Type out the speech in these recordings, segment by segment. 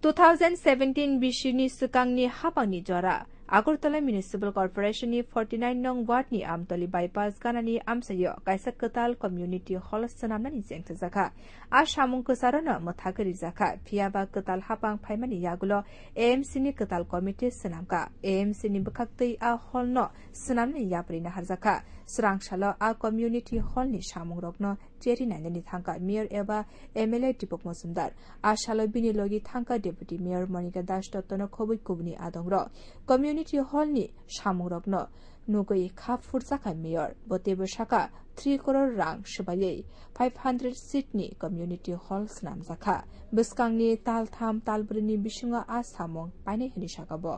2017 बिसिनि सिगांनि हाबांनि जरा Agartala Municipal Corporation ni 49 nong ward ni Amtoli bypass ganani amsayo kaisa ketal community hall sanamnani jengta jaka a samung kusarana mathagari jaka phiaba ketal hapang phaimani yagulo AMC ni ketal committee sanamka AMC ni bukhaktei a hall no sanamni yaprina harjaka srangsalo a community hall ni samung rokno cheri nainani thangka mayor eba MLA Dipok Mosumdar a salo bini logi thangka deputy mayor Monica Das Dottono khobui kubni adongro community hall ni samung rokno nugoi khap furjaka mayor botebo saka 3 crore rang shubayei 500 seat ni community hall snamjaka biskangni taltham talbruni bisinga a samung paine hini sakabo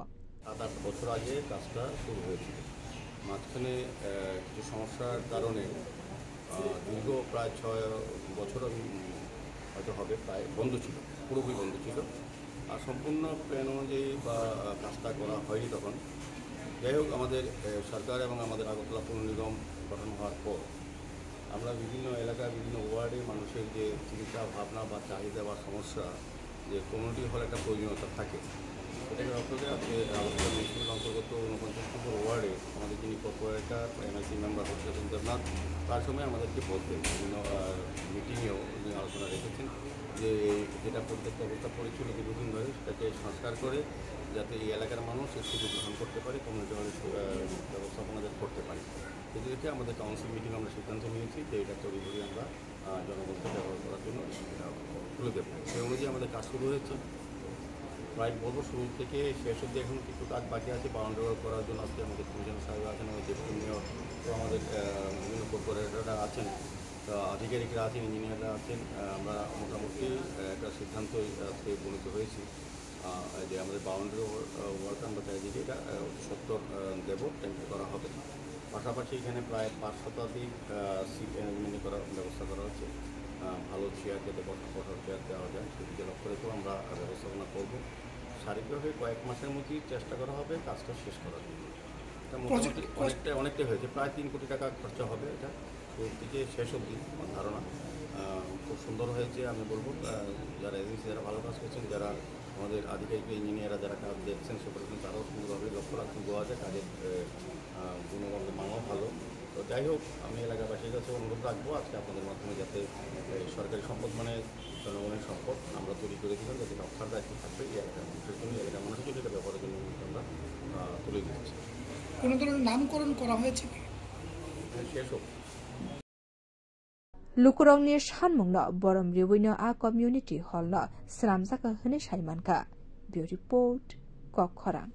7-8 বছর আগে কাজটা শুরু হয়েছিল মাঝখানে কিছু সমস্যার কারণে দীর্ঘ প্রায় 6 বছর হয়তো হবে প্রায় বন্ধ ছিল পুরোপুরি বন্ধ ছিল আর সম্পূর্ণ প্ল্যান অনুযায়ী বা কাজটা করা হয়নি তখন যাই হোক আমাদের সরকার এবং আমাদের আগরতলা পৌর নিগম গঠন হওয়ার পর আমরা বিভিন্ন এলাকার বিভিন্ন ওয়ার্ডে মানুষের যে চিন্তা ভাবনা বা চাহিদা বা সমস্যা যে কমিউনিটি হল একটা প্রয়োজনীয়তা থাকে এটাকে লক্ষ্য করে আজকে আগরতলা মিউনিসিপ্যাল অন্তর্গত 49 নম্বর ওয়ার্ডে আমাদের যিনি কর্পোরেটর এমএলসি মেম্বার হচ্ছে সুন্দরনাথ তার সময় আমাদেরকে বলতেন বিভিন্ন মিটিংয়েও উনি আলোচনা রেখেছেন যে যেটা প্রত্যেকটা অবস্থা পড়েছিল দীর্ঘদিন ধরে সেটাকে সংস্কার করে যাতে এই এলাকার মানুষ এর সুযোগ গ্রহণ করতে পারে কমিউনিটি হলের ব্যবস্থাপনা যাতে করতে পারে এটি দেখে আমাদের কাউন্সিল মিটিং আমরা সিদ্ধান্ত নিয়েছি যে এটা তৈরি করে আমরা জনগণকে ব্যবহার করার জন্য তুলে দেবো সেই অনুযায়ী আমাদের কাজ শুরু হয়েছে প্রায় বলবো শুরু থেকে শেষ অবধি এখন কিছু কাজ বাকি আছে বাউন্ডারি করার জন্য আজকে আমাদের কমিশনার সাহেব আছেন আমাদের ডেপুটি মেয়র তো আমাদের বিভিন্ন কর্পোরেটররা আছেন আধিকারিকরা আছেন ইঞ্জিনিয়াররা আছেন আমরা মোটামুটি একটা সিদ্ধান্ত আজকে উপনীত হয়েছি যে আমাদের বাউন্ডারি ওয়ার্ক আমরা চারিদিকে এটা সত্তর দেব টেন্ডার করা হবে পাশাপাশি এখানে প্রায় 5 শতাধিক সিট অ্যারেঞ্জমেন্ট করার ব্যবস্থা করা হচ্ছে ভালো চেয়ার যাতে বসার চেয়ার দেওয়া যায় সেদিকে লক্ষ্য রেখেও আমরা ব্যবস্থাপনা করব শারীরিকভাবে কয়েক মাসের মধ্যেই চেষ্টা করা হবে কাজটা শেষ করার জন্য এটা মোটামুটি অনেকটাই হয়েছে প্রায় 3 কোটি টাকা খরচা হবে এটা শুরু থেকে শেষ অবধি আমার ধারণা খুব সুন্দর হয়েছে আমি বলবো যারা এজেন্সি যারা ভালো কাজ করছেন যারা আমাদের আধিকারিক ইঞ্জিনিয়াররা যারা কাজ দেখছেন সুপারভিশন তারাও সুন্দরভাবে লক্ষ্য রাখছেন বোঝা যায় কাজের গুণগত মানও ভালো তো যাই হোক আমি এলাকাবাসীর কাছে অনুরোধ রাখবো আজকে আপনাদের মাধ্যমে যাতে সরকারি সম্পদ মানে জনগণের সম্পদ আমরা তৈরি করে দিলাম যাতে রক্ষার দায়িত্ব থাকবে এই এলাকার জন্য এলাকার মানুষের জন্য এটা ব্যবহারের জন্য আমরা তুলে দিচ্ছি কোনো ধরনের নামকরণ করা হয়েছে শেষ হোক Lukurongni sanmungno borom riwino a community hall no sramjaka hene saimanka. Bureau report Kokkhorang.